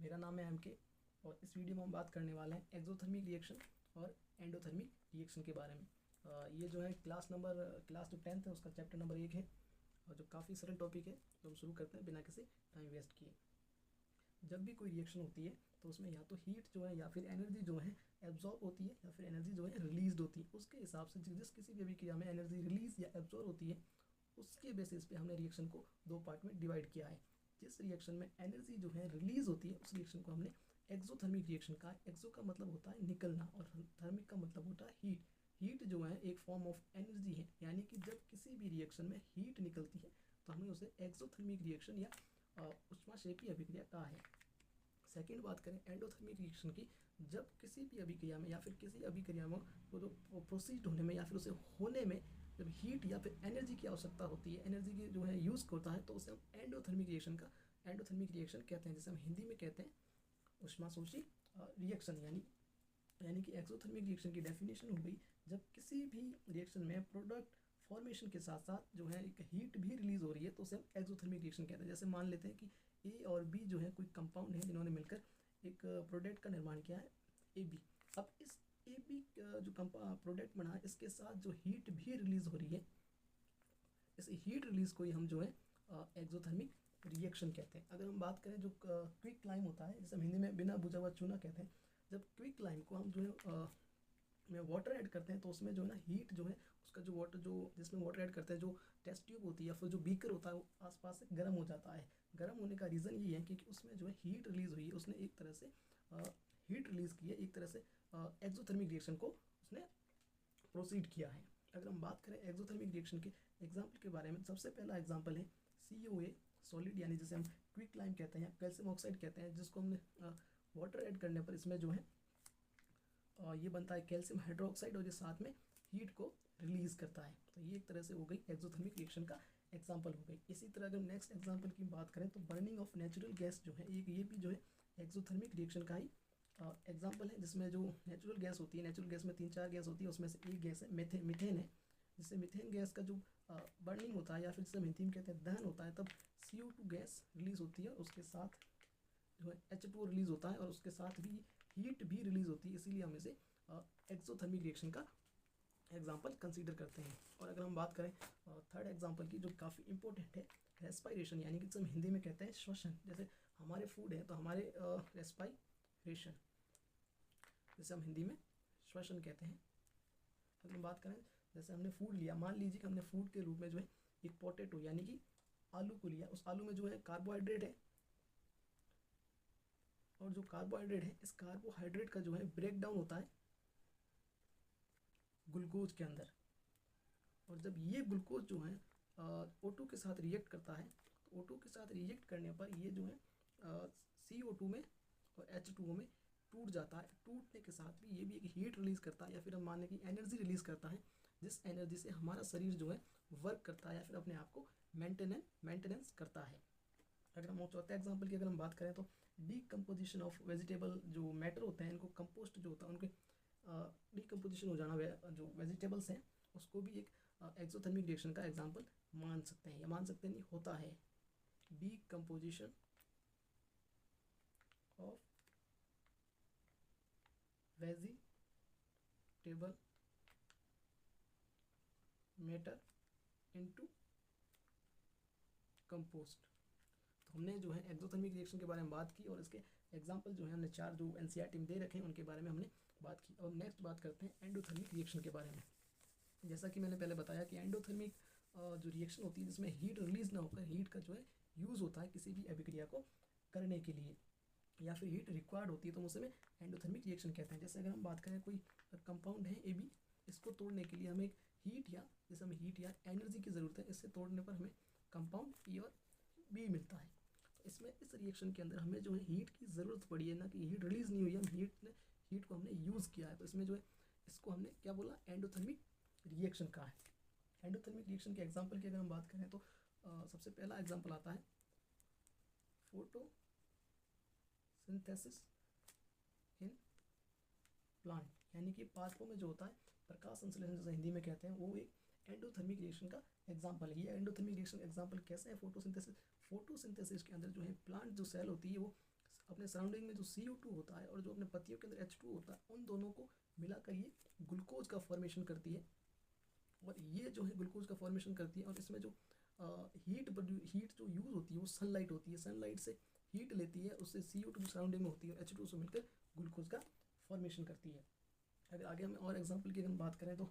मेरा नाम है एमके और इस वीडियो में हम बात करने वाले हैं एक्सोथर्मिक रिएक्शन और एंडोथर्मिक रिएक्शन के बारे में। ये जो है क्लास जो 10th है उसका चैप्टर नंबर 1 है और जो काफ़ी सरल टॉपिक है, तो हम शुरू करते हैं बिना किसी टाइम वेस्ट किए। जब भी कोई रिएक्शन होती है तो उसमें या तो हीट जो है या फिर एनर्जी जो है एब्जॉर्ब होती है या फिर एनर्जी जो है रिलीज होती है। उसके हिसाब से जिस किसी भी अभिक्रिया में एनर्जी रिलीज या एब्जॉर्ब होती है उसके बेसिस पे हमने रिएक्शन को दो पार्ट में डिवाइड किया है। जिस रिएक्शन में एनर्जी जो है रिलीज होती है उस रिएक्शन को हमने एक्सोथर्मिक रिएक्शन कहा है। एक्सो का मतलब होता है निकलना और थर्मिक का मतलब होता है हीट। हीट जो है एक फॉर्म ऑफ एनर्जी है, यानी कि जब किसी भी रिएक्शन में हीट निकलती है तो हमें उसे एक्सोथर्मिक रिएक्शन या ऊष्माक्षेपी अभिक्रिया कहा है। सेकेंड बात करें एंडोथर्मिक रिएक्शन की, जब किसी भी अभिक्रिया में या फिर किसी अभिक्रिया में वो जो प्रोसीड होने में या फिर उसे होने में जब हीट या फिर एनर्जी की आवश्यकता होती है, एनर्जी की जो है यूज़ होता है, तो उसे हम एंडोथर्मिक रिएक्शन कहते हैं, जिसे हम हिंदी में कहते हैं ऊष्माशोषी रिएक्शन। यानी कि एक्सोथर्मिक रिएक्शन की डेफिनेशन हो गई, जब किसी भी रिएक्शन में प्रोडक्ट फॉर्मेशन के साथ साथ जो है एक हीट भी रिलीज हो रही है तो उसे हम एक्सोथर्मिक रिएक्शन कहते हैं। जैसे मान लेते हैं कि ए और बी जो है कोई कंपाउंड है जिन्होंने मिलकर एक प्रोडक्ट का निर्माण किया है ए बी। अब इस ए बी जो प्रोडक्ट बना है इसके साथ जो हीट भी रिलीज हो रही है, इस हीट रिलीज को ही हम जो है एक्सोथर्मिक रिएक्शन कहते हैं। अगर हम बात करें जो क्विक लाइम होता है, जैसे हम हिंदी में बिना बुझा हुआ चूना कहते हैं, जब क्विक लाइम को हम जो है में वाटर ऐड करते हैं तो उसमें जो है ना हीट जो है उसका जो वाटर जो जिसमें वाटर ऐड करते हैं, जो टेस्ट ट्यूब होती है या फिर जो बीकर होता है वो आसपास से गर्म हो जाता है। गर्म होने का रीज़न ये है क्योंकि उसमें जो है हीट रिलीज़ हुई है, उसने एक तरह से हीट रिलीज़ की है, एक तरह से एक्सोथर्मिक रिएक्शन को उसने प्रोसीड किया है। अगर हम बात करें एक्सोथर्मिक रिएक्शन के एग्जाम्पल के बारे में, सबसे पहला एग्जाम्पल है COA सॉलिड, यानी जिसे हम क्विक लाइम कहते हैं या कैल्शियम ऑक्साइड कहते हैं, जिसको हमने वाटर ऐड करने पर इसमें जो है ये बनता है कैल्शियम हाइड्रोक्साइड और ये साथ में हीट को रिलीज करता है। तो ये एक तरह से हो गई एक्सोथर्मिक रिएक्शन का एग्जाम्पल हो गई। इसी तरह अगर नेक्स्ट एग्जाम्पल की बात करें तो बर्निंग ऑफ नेचुरल गैस जो है ये भी जो है एक्सोथर्मिक रिएक्शन का ही एग्जाम्पल है, जिसमें जो नेचुरल गैस होती है, नेचुरल गैस में 3-4 गैस होती है, उसमें से एक गैस है मीथेन है। जिससे मीथेन गैस का जो बर्निंग होता है या फिर जिसे हम हिंदी में कहते हैं दहन होता है, तब CO2 गैस रिलीज होती है, उसके साथ जो है H2O रिलीज होता है और उसके साथ भी हीट भी रिलीज होती है, इसीलिए हम इसे एक्सोथर्मिक रिएक्शन का एग्जाम्पल कंसीडर करते हैं। और अगर हम बात करें थर्ड एग्जाम्पल की, जो काफ़ी इंपॉर्टेंट है, रेस्पायरेशन, यानी कि हम हिंदी में कहते हैं श्वसन। जैसे हमारे फूड है तो हमारे रेस्पायरेशन, जैसे हम हिंदी में श्वसन कहते हैं। अगर हम बात करें, जैसे हमने फूड लिया, मान लीजिए कि हमने फूड के रूप में जो है एक पोटैटो यानी कि आलू को लिया, उस आलू में जो है कार्बोहाइड्रेट है, और जो कार्बोहाइड्रेट है इस कार्बोहाइड्रेट का जो है ब्रेक डाउन होता है ग्लूकोज के अंदर। और जब ये ग्लूकोज जो है O2 के साथ रिएक्ट करता है, तो O2 के साथ रिएक्ट करने पर ये जो है CO2 में और H2O में टूट जाता है। टूटने के साथ भी ये भी एक हीट रिलीज करता है या फिर हम माने कि एनर्जी रिलीज करता है, जिस एनर्जी से हमारा शरीर जो है वर्क करता है या फिर अपने आप को मेंटेनेंस करता है। अगर हम चौथा एग्जाम्पल की अगर हम बात करें तो डीकम्पोजिशन ऑफ वेजिटेबल जो मैटर होते हैं, इनको कंपोस्ट जो होता है उनके डीकम्पोजिशन हो जाना, जो वेजिटेबल्स हैं उसको भी एक एक्सोथर्मिक रिएक्शन का एग्जाम्पल मान सकते हैं, या मान सकते नहीं होता है। Decomposition of vegetable matter into compost. तो हमने जो है एक्सोथर्मिक रिएक्शन के बारे में बात की और इसके एग्जाम्पल जो है हमने 4 जो NCERT में दे रखे हैं उनके बारे में हमने बात की। और नेक्स्ट बात करते हैं एंडोथर्मिक रिएक्शन के बारे में। जैसा कि मैंने पहले बताया कि एंडोथर्मिक जो रिएक्शन होती है जिसमें हीट रिलीज ना होकर हीट का जो है यूज़ होता है किसी भी अभिक्रिया को करने के लिए, या फिर हीट रिक्वायर्ड होती है, तो उसे में एंडोथर्मिक रिएक्शन कहते हैं। जैसे अगर हम बात करें कोई कंपाउंड है AB, इसको तोड़ने के लिए हमें एक हीट या एनर्जी की ज़रूरत है, इससे तोड़ने पर हमें कंपाउंड E और B मिलता है। तो इसमें इस रिएक्शन के अंदर हमें जो है हीट की ज़रूरत पड़ी है, ना कि हीट रिलीज़ नहीं हुई है, हम हीट को हमने यूज़ किया है। तो इसमें जो है इसको हमने क्या बोला, एंडोथर्मिक रिएक्शन का है। एंडोथर्मिक रिएक्शन के एग्जाम्पल की अगर हम बात करें तो सबसे पहला एग्जाम्पल आता है फोटोसिंथेसिस इन प्लांट, यानी कि पादपों में जो होता है प्रकाश संश्लेषण, जैसे हिंदी में कहते हैं, वो एक एंडोथर्मिक रिएक्शन का एग्जाम्पल है। ये एंडोथर्मिक रिएक्शन एग्जाम्पल कैसे है, फोटोसिंथेसिस के अंदर जो है प्लांट जो सेल होती है वो अपने सराउंडिंग में जो CO2 होता है और जो अपने पत्तियों के अंदर H2 होता है, उन दोनों को मिलाकर ये ग्लूकोज का फॉर्मेशन करती है। और ये जो है ग्लूकोज का फॉर्मेशन करती है, और इसमें जो हीट जो यूज़ होती है वो सनलाइट होती है। सनलाइट से हीट लेती है, उससे CO2 जो सराउंडिंग में होती है H2 से मिलकर ग्लूकोज का फॉर्मेशन करती है। अगर आगे हम और एग्जांपल की अगर हम बात करें तो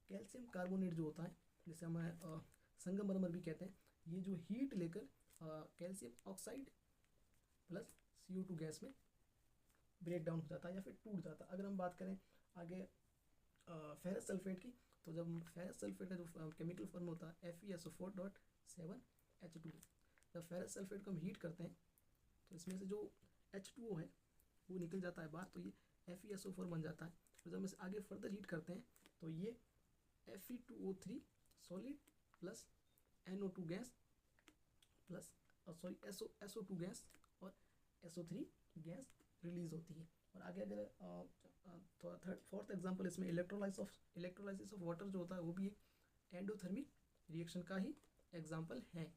कैल्शियम कार्बोनेट जो होता है, जिसे हम संगमरमर भी कहते हैं, ये जो हीट लेकर calcium oxide plus CO2 gas में ब्रेक डाउन हो जाता है या फिर टूट जाता है। अगर हम बात करें आगे फेरस सल्फेट की, तो जब फेरस सल्फेट का जो केमिकल फॉर्म होता है FeSO4.7H2, जब फेरस सल्फेट को हम हीट करते हैं तो इसमें से जो H2O है वो निकल जाता है बाहर, तो ये FeSO4 बन जाता है। और जब हम इसे आगे फर्दर हीट करते हैं तो ये Fe2O3 solid plus NO2 gas plus SO2 gas और SO3 गैस रिलीज होती है। और आगे अगर फोर्थ एग्जांपल इसमें इलेक्ट्रोलाइसिस ऑफ वाटर जो होता है वो भी एक एंडोथर्मिक रिएक्शन का ही एग्जांपल है,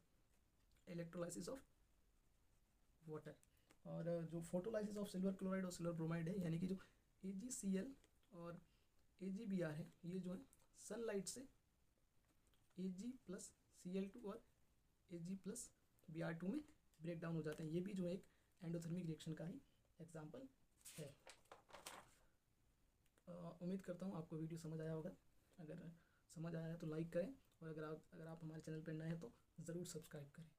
इलेक्ट्रोलाइसिस ऑफ वाटर। और जो फोटोलाइसिस ऑफ सिल्वर क्लोराइड और सिल्वर ब्रोमाइड है, यानी कि जो AgCl और AgBr है, ये जो है सनलाइट से Ag+Cl2 और Ag+Br2 में ब्रेक डाउन हो जाते हैं। ये भी जो है एक एंडोथर्मिक रिएक्शन का ही एग्जांपल है। उम्मीद करता हूँ आपको वीडियो समझ आया होगा। अगर समझ आया है तो लाइक करें, और अगर आप हमारे चैनल पर नए हैं तो ज़रूर सब्सक्राइब करें।